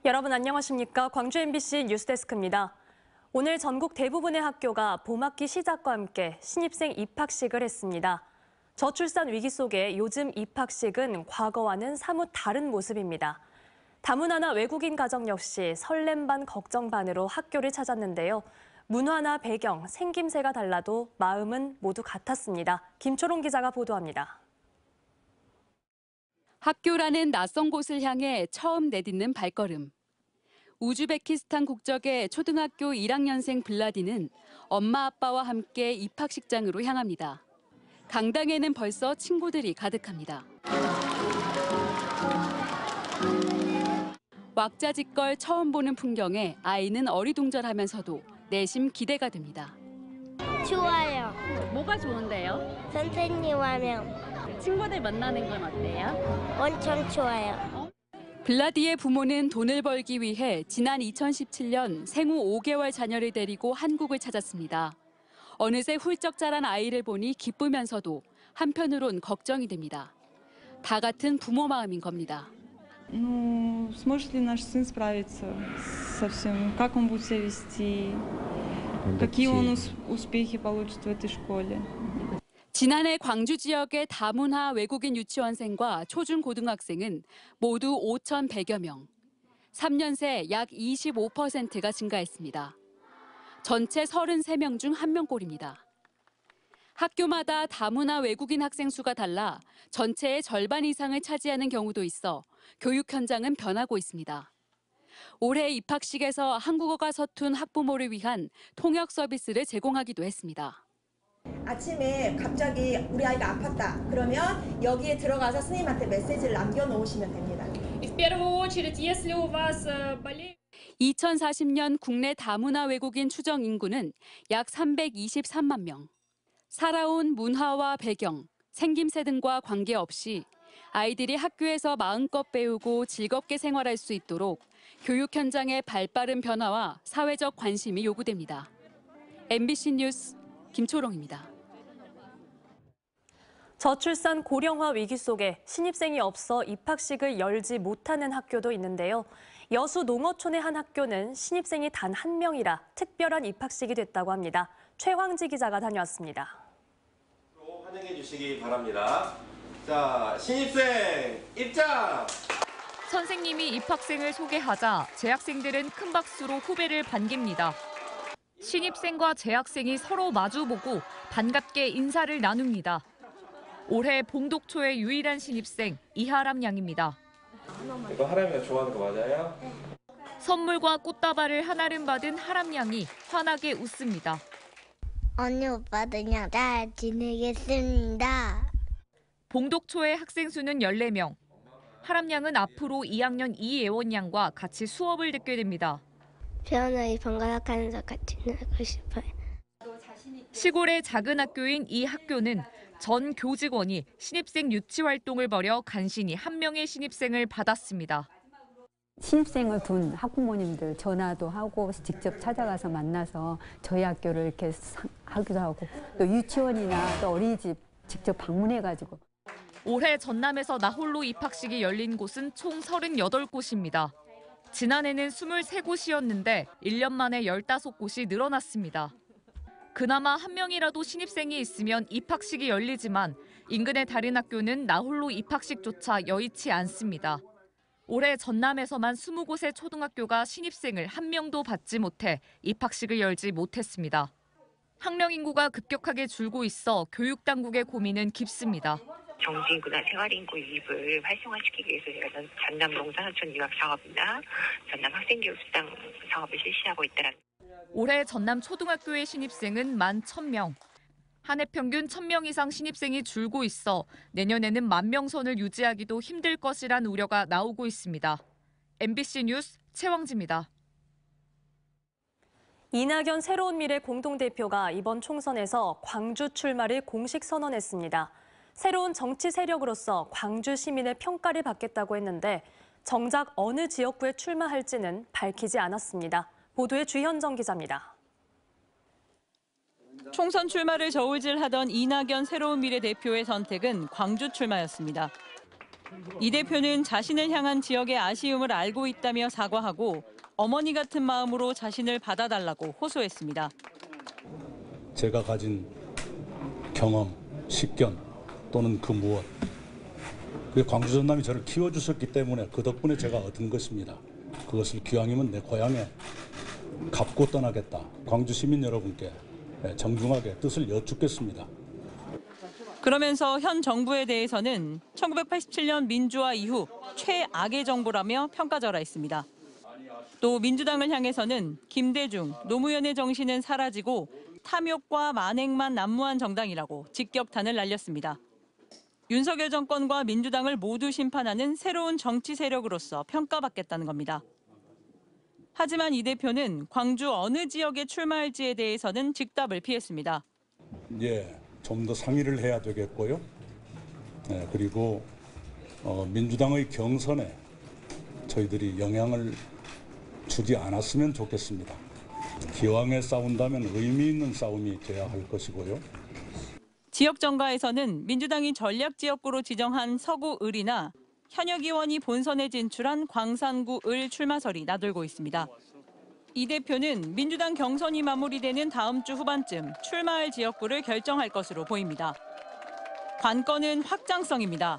여러분 안녕하십니까? 광주 MBC 뉴스데스크입니다. 오늘 전국 대부분의 학교가 봄학기 시작과 함께 신입생 입학식을 했습니다. 저출산 위기 속에 요즘 입학식은 과거와는 사뭇 다른 모습입니다. 다문화나 외국인 가정 역시 설렘 반 걱정 반으로 학교를 찾았는데요. 문화나 배경, 생김새가 달라도 마음은 모두 같았습니다. 김초롱 기자가 보도합니다. 학교라는 낯선 곳을 향해 처음 내딛는 발걸음. 우즈베키스탄 국적의 초등학교 1학년생 블라디는 엄마 아빠와 함께 입학식장으로 향합니다. 강당에는 벌써 친구들이 가득합니다. 왁자지껄 처음 보는 풍경에 아이는 어리둥절하면서도 내심 기대가 됩니다. 좋아요. 뭐가 좋은데요? 선생님 하면 친구들 만나는 건 어때요? 엄청 좋아요. 블라디의 부모는 돈을 벌기 위해 지난 2017년 생후 5개월 자녀를 데리고 한국을 찾았습니다. 어느새 훌쩍 자란 아이를 보니 기쁘면서도 한편으론 걱정이 됩니다. 다 같은 부모 마음인 겁니다. Сможет ли наш сын справиться со всем? Как он будет себя вести? Какие он успехи получит в этой школе? 지난해 광주 지역의 다문화 외국인 유치원생과 초중고등학생은 모두 5,100여 명. 3년 새 약 25%가 증가했습니다. 전체 33명 중 1명꼴입니다. 학교마다 다문화 외국인 학생 수가 달라 전체의 절반 이상을 차지하는 경우도 있어 교육 현장은 변하고 있습니다. 올해 입학식에서 한국어가 서툰 학부모를 위한 통역 서비스를 제공하기도 했습니다. 아침에 갑자기 우리 아이가 아팠다. 그러면 여기에 들어가서 스님한테 메시지를 남겨놓으시면 됩니다. 2040년 국내 다문화 외국인 추정 인구는 약 323만 명. 살아온 문화와 배경, 생김새 등과 관계없이 아이들이 학교에서 마음껏 배우고 즐겁게 생활할 수 있도록 교육 현장의 발빠른 변화와 사회적 관심이 요구됩니다. MBC 뉴스 김초롱입니다. 저출산 고령화 위기 속에 신입생이 없어 입학식을 열지 못하는 학교도 있는데요. 여수 농어촌의 한 학교는 신입생이 단 1명이라 특별한 입학식이 됐다고 합니다. 최황지 기자가 다녀왔습니다. 환영해 주시기 바랍니다. 자, 신입생 입장! 선생님이 입학생을 소개하자 재학생들은 큰 박수로 후배를 반깁니다. 신입생과 재학생이 서로 마주보고 반갑게 인사를 나눕니다. 올해 봉독초의 유일한 신입생 이하람 양입니다. 이거 하람이가 좋아하는 거 맞아요? 선물과 꽃다발을 한아름 받은 하람 양이 환하게 웃습니다. 언니 오빠들이랑 잘 지내겠습니다. 봉독초의 학생 수는 14명. 하람 양은 앞으로 2학년 이예원 양과 같이 수업을 듣게 됩니다. 편하게 번갈아가면서 같이 놀고 싶어요. 시골의 작은 학교인 이 학교는 전 교직원이 신입생 유치 활동을 벌여 간신히 1명의 신입생을 받았습니다. 신입생을 둔 학부모님들 전화도 하고 직접 찾아가서 만나서 저희 학교를 이렇게 하기도 하고 또 유치원이나 또 어린이집 직접 방문해가지고. 올해 전남에서 나홀로 입학식이 열린 곳은 총 38곳입니다. 지난해는 23곳이었는데 1년 만에 15곳이 늘어났습니다. 그나마 1명이라도 신입생이 있으면 입학식이 열리지만 인근의 다른 학교는 나홀로 입학식조차 여의치 않습니다. 올해 전남에서만 20곳의 초등학교가 신입생을 1명도 받지 못해 입학식을 열지 못했습니다. 학령 인구가 급격하게 줄고 있어 교육당국의 고민은 깊습니다. 정지인구나 생활인구 유입을 활성화시키기 위해서 저희가 전남 농산하촌 유학 사업이나 전남 학생교육수당 사업을 실시하고 있다는. 올해 전남 초등학교의 신입생은 11,000명. 한 해 평균 1,000명 이상 신입생이 줄고 있어 내년에는 10,000명 선을 유지하기도 힘들 것이란 우려가 나오고 있습니다. MBC 뉴스 최황지입니다. 이낙연 새로운 미래 공동대표가 이번 총선에서 광주 출마를 공식 선언했습니다. 새로운 정치 세력으로서 광주 시민의 평가를 받겠다고 했는데 정작 어느 지역구에 출마할지는 밝히지 않았습니다. 보도에 주현정 기자입니다. 총선 출마를 저울질하던 이낙연 새로운 미래 대표의 선택은 광주 출마였습니다. 이 대표는 자신을 향한 지역의 아쉬움을 알고 있다며 사과하고 어머니 같은 마음으로 자신을 받아달라고 호소했습니다. 제가 가진 경험, 식견 또는 그 무엇, 광주 전남이 저를 키워주셨기 때문에 그 덕분에 제가 얻은 것입니다. 그것을 기왕이면 내 고향에 갚고 떠나겠다. 광주 시민 여러분께 정중하게 뜻을 여쭙겠습니다. 그러면서 현 정부에 대해서는 1987년 민주화 이후 최악의 정부라며 평가절하했습니다. 또 민주당을 향해서는 김대중, 노무현의 정신은 사라지고 탐욕과 만행만 난무한 정당이라고 직격탄을 날렸습니다. 윤석열 정권과 민주당을 모두 심판하는 새로운 정치 세력으로서 평가받겠다는 겁니다. 하지만 이 대표는 광주 어느 지역에 출마할지에 대해서는 직답을 피했습니다. 좀 더 상의를 해야 되겠고요. 그리고 민주당의 경선에 저희들이 영향을 주지 않았으면 좋겠습니다. 기왕에 싸운다면 의미 있는 싸움이 돼야 할 것이고요. 지역 정가에서는 민주당이 전략 지역구로 지정한 서구 을이나 현역 의원이 본선에 진출한 광산구 을 출마설이 나돌고 있습니다. 이 대표는 민주당 경선이 마무리되는 다음 주 후반쯤 출마할 지역구를 결정할 것으로 보입니다. 관건은 확장성입니다.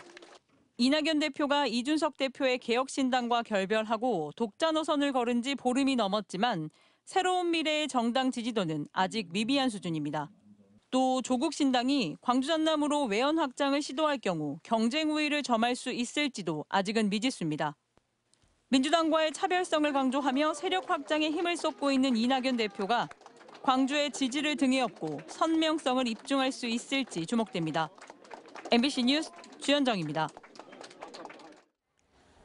이낙연 대표가 이준석 대표의 개혁신당과 결별하고 독자 노선을 걸은 지 보름이 넘었지만 새로운 미래의 정당 지지도는 아직 미비한 수준입니다. 또 조국 신당이 광주 전남으로 외연 확장을 시도할 경우 경쟁 우위를 점할 수 있을지도 아직은 미지수입니다. 민주당과의 차별성을 강조하며 세력 확장에 힘을 쏟고 있는 이낙연 대표가 광주의 지지를 등에 업고 선명성을 입증할 수 있을지 주목됩니다. MBC 뉴스 주현정입니다.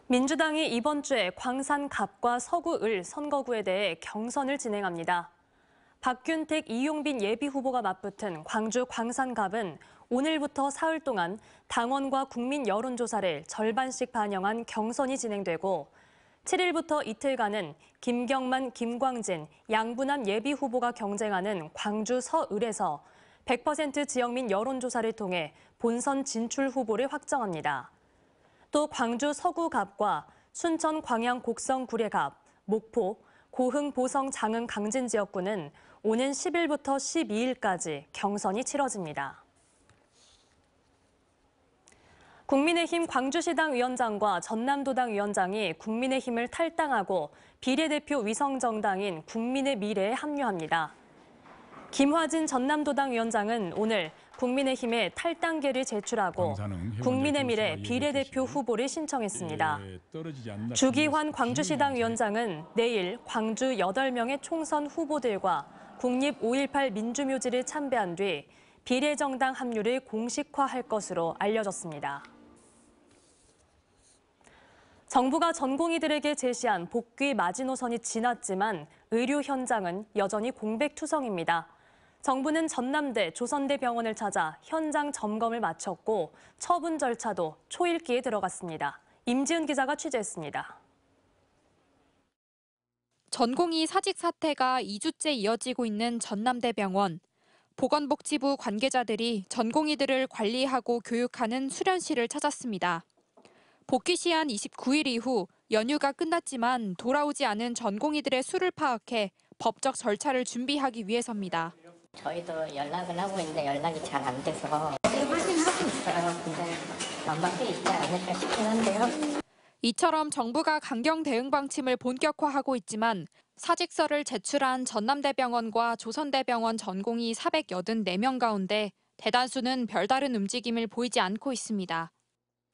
민주당이 이번 주에 광산 갑과 서구 을 선거구에 대해 경선을 진행합니다. 박균택, 이용빈 예비후보가 맞붙은 광주 광산갑은 오늘부터 사흘 동안 당원과 국민 여론조사를 절반씩 반영한 경선이 진행되고 7일부터 이틀간은 김경만, 김광진, 양부남 예비후보가 경쟁하는 광주 서을에서 100% 지역민 여론조사를 통해 본선 진출 후보를 확정합니다. 또 광주 서구갑과 순천 광양 곡성 구례갑, 목포, 고흥 보성 장흥 강진 지역구는 오는 10일부터 12일까지 경선이 치러집니다. 국민의힘 광주시당 위원장과 전남도당 위원장이 국민의힘을 탈당하고 비례대표 위성정당인 국민의 미래에 합류합니다. 김화진 전남도당 위원장은 오늘 국민의힘에 탈당계를 제출하고 국민의 미래 비례대표 후보를 신청했습니다. 주기환 광주시당 위원장은 내일 광주 8명의 총선 후보들과 국립 5.18 민주묘지를 참배한 뒤 비례정당 합류를 공식화할 것으로 알려졌습니다. 정부가 전공의들에게 제시한 복귀 마지노선이 지났지만 의료 현장은 여전히 공백투성입니다. 정부는 전남대, 조선대 병원을 찾아 현장 점검을 마쳤고 처분 절차도 초읽기에 들어갔습니다. 임지은 기자가 취재했습니다. 전공의 사직 사태가 2주째 이어지고 있는 전남대병원. 보건복지부 관계자들이 전공의들을 관리하고 교육하는 수련실을 찾았습니다. 복귀 시한 29일 이후 연휴가 끝났지만 돌아오지 않은 전공의들의 수를 파악해 법적 절차를 준비하기 위해서입니다. 저희도 연락을 하고 있는데 연락이 잘 안 돼서 확인하고 있어요. 근데 만만치 있지 않을까 싶긴 한데요. 이처럼 정부가 강경 대응 방침을 본격화하고 있지만 사직서를 제출한 전남대병원과 조선대병원 전공의 484명 가운데 대다수는 별다른 움직임을 보이지 않고 있습니다.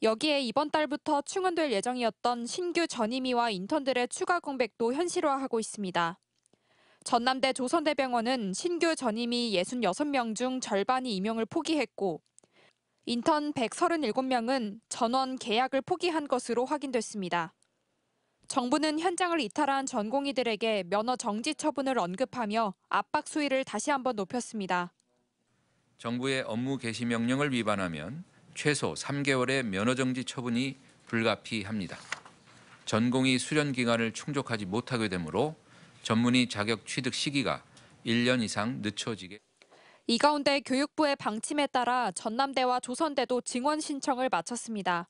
여기에 이번 달부터 충원될 예정이었던 신규 전임의와 인턴들의 추가 공백도 현실화하고 있습니다. 전남대 조선대병원은 신규 전임의 66명 중 절반이 임용을 포기했고 인턴 137명은 전원 계약을 포기한 것으로 확인됐습니다. 정부는 현장을 이탈한 전공의들에게 면허 정지 처분을 언급하며 압박 수위를 다시 한번 높였습니다. 정부의 업무 개시 명령을 위반하면 최소 3개월의 면허 정지 처분이 불가피합니다. 전공의 수련 기간을 충족하지 못하게 되므로 전문의 자격 취득 시기가 1년 이상 늦춰지게. 이 가운데 교육부의 방침에 따라 전남대와 조선대도 증원 신청을 마쳤습니다.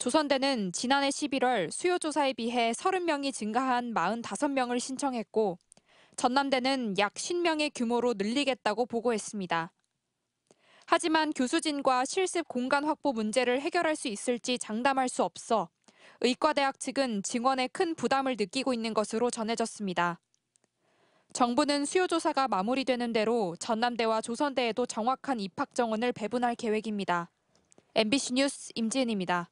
조선대는 지난해 11월 수요조사에 비해 30명이 증가한 45명을 신청했고 전남대는 약 50명의 규모로 늘리겠다고 보고했습니다. 하지만 교수진과 실습 공간 확보 문제를 해결할 수 있을지 장담할 수 없어 의과대학 측은 증원에 큰 부담을 느끼고 있는 것으로 전해졌습니다. 정부는 수요조사가 마무리되는 대로 전남대와 조선대에도 정확한 입학 정원을 배분할 계획입니다. MBC 뉴스 임지은입니다.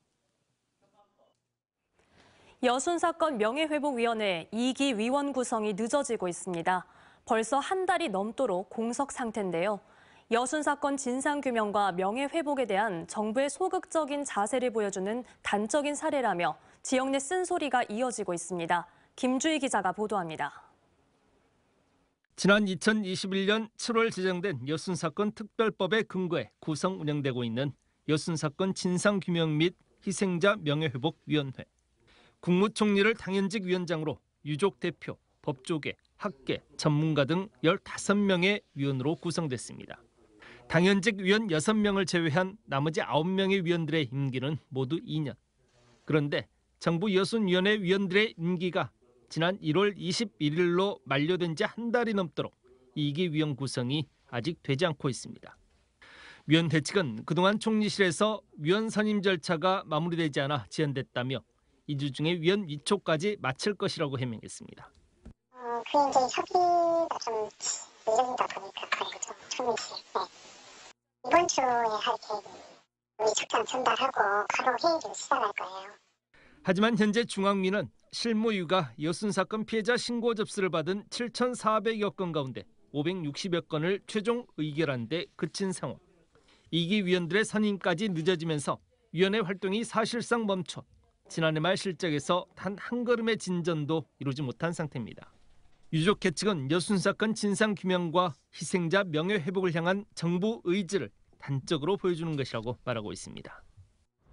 여순사건 명예회복위원회 2기 위원 구성이 늦어지고 있습니다. 벌써 한 달이 넘도록 공석 상태인데요. 여순사건 진상규명과 명예회복에 대한 정부의 소극적인 자세를 보여주는 단적인 사례라며 지역 내 쓴소리가 이어지고 있습니다. 김주희 기자가 보도합니다. 지난 2021년 7월 제정된 여순사건 특별법에 근거해 구성 운영되고 있는 여순사건 진상규명 및 희생자 명예회복위원회. 국무총리를 당연직 위원장으로 유족 대표, 법조계, 학계, 전문가 등 15명의 위원으로 구성됐습니다. 당연직 위원 6명을 제외한 나머지 9명의 위원들의 임기는 모두 2년. 그런데 정부 여순위원회 위원들의 임기가 지난 1월 21일로 만료된 지 한 달이 넘도록 2기 위원 구성이 아직 되지 않고 있습니다. 위원회 측은 그동안 총리실에서 위원 선임 절차가 마무리되지 않아 지연됐다며 2주 중에 위원 위촉까지 마칠 것이라고 해명했습니다. 그 이제 협의가 좀 늦어진다 보니까 그런 거죠. 총리실. 이번 주에 할 계획입니다. 위촉장 전달하고 바로 회의를 시작할 거예요. 하지만 현재 중앙위는 실무위가 여순사건 피해자 신고 접수를 받은 7,400여 건 가운데 560여 건을 최종 의결한 데 그친 상황. 2기 위원들의 선임까지 늦어지면서 위원회 활동이 사실상 멈춰 지난해 말 실적에서 단 한 걸음의 진전도 이루지 못한 상태입니다. 유족회 측은 여순사건 진상규명과 희생자 명예회복을 향한 정부 의지를 단적으로 보여주는 것이라고 말하고 있습니다.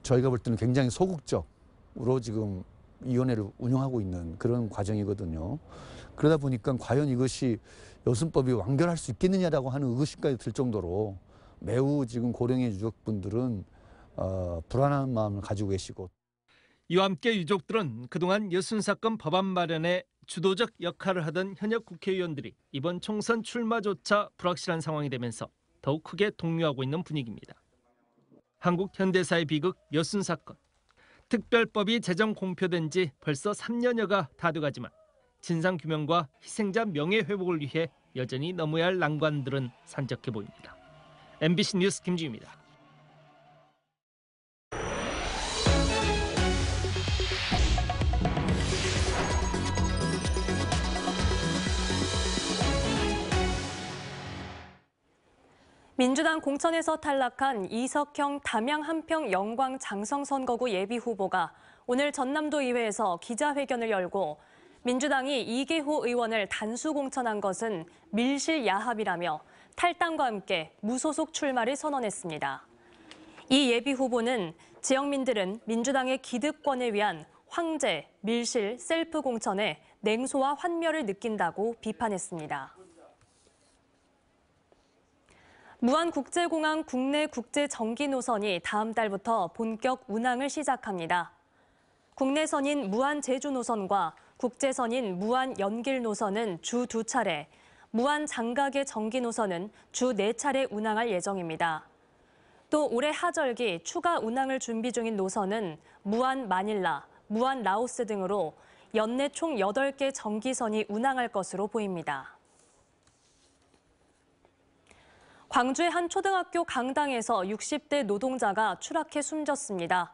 저희가 볼 때는 굉장히 소극적으로 지금 위원회를 운영하고 있는 그런 과정이거든요. 그러다 보니까 과연 이것이 여순법이 완결할 수 있겠느냐라고 하는 의구심까지 들 정도로 매우 지금 고령의 유족분들은 불안한 마음을 가지고 계시고 이와 함께 유족들은 그동안 여순사건 법안 마련에 주도적 역할을 하던 현역 국회의원들이 이번 총선 출마조차 불확실한 상황이 되면서 더욱 크게 동요하고 있는 분위기입니다. 한국 현대사의 비극 여순사건. 특별법이 제정 공표된 지 벌써 3년여가 다 돼가지만 진상규명과 희생자 명예회복을 위해 여전히 넘어야 할 난관들은 산적해 보입니다. MBC 뉴스 김지우입니다. 민주당 공천에서 탈락한 이석형 담양 한평 영광 장성 선거구 예비후보가 오늘 전남도 의회에서 기자회견을 열고 민주당이 이계호 의원을 단수 공천한 것은 밀실야합이라며 탈당과 함께 무소속 출마를 선언했습니다. 이 예비후보는 지역민들은 민주당의 기득권을 위한 황제, 밀실, 셀프 공천에 냉소와 환멸을 느낀다고 비판했습니다. 무안국제공항 국내 국제 전기 노선이 다음 달부터 본격 운항을 시작합니다. 국내선인 무안 제주 노선과 국제선인 무안 연길 노선은 주 2차례, 무안 장각의 전기 노선은 주 4차례 운항할 예정입니다. 또 올해 하절기 추가 운항을 준비 중인 노선은 무안 마닐라, 무안 라오스 등으로 연내 총 8개 전기선이 운항할 것으로 보입니다. 광주의 한 초등학교 강당에서 60대 노동자가 추락해 숨졌습니다.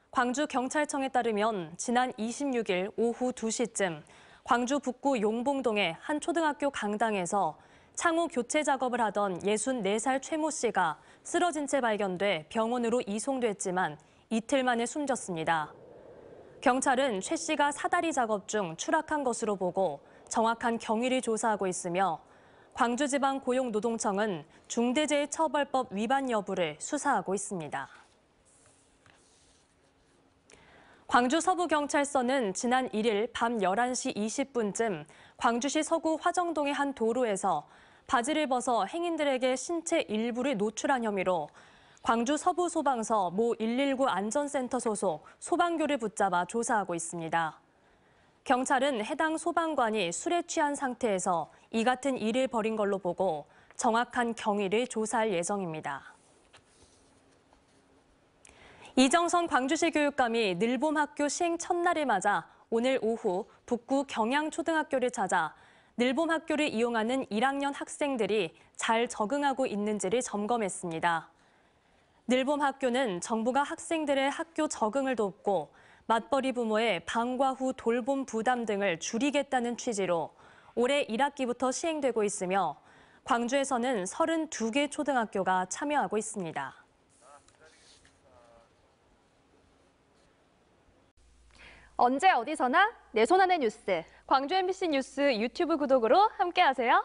광주경찰청에 따르면 지난 26일 오후 2시쯤 광주 북구 용봉동의 한 초등학교 강당에서 창호 교체 작업을 하던 64살 최 모 씨가 쓰러진 채 발견돼 병원으로 이송됐지만 이틀 만에 숨졌습니다. 경찰은 최 씨가 사다리 작업 중 추락한 것으로 보고 정확한 경위를 조사하고 있으며 광주지방고용노동청은 중대재해처벌법 위반 여부를 수사하고 있습니다. 광주 서부경찰서는 지난 1일 밤 11시 20분쯤 광주시 서구 화정동의 한 도로에서 바지를 벗어 행인들에게 신체 일부를 노출한 혐의로 광주 서부소방서 모 119 안전센터 소속 소방교를 붙잡아 조사하고 있습니다. 경찰은 해당 소방관이 술에 취한 상태에서 이 같은 일을 벌인 걸로 보고 정확한 경위를 조사할 예정입니다. 이정선 광주시 교육감이 늘봄학교 시행 첫날을 맞아 오늘 오후 북구 경양초등학교를 찾아 늘봄학교를 이용하는 1학년 학생들이 잘 적응하고 있는지를 점검했습니다. 늘봄학교는 정부가 학생들의 학교 적응을 돕고 맞벌이 부모의 방과 후 돌봄 부담 등을 줄이겠다는 취지로 올해 1학기부터 시행되고 있으며 광주에서는 32개 초등학교가 참여하고 있습니다. 언제 어디서나 내 손 안의 뉴스. 광주 MBC 뉴스 유튜브 구독으로 함께하세요.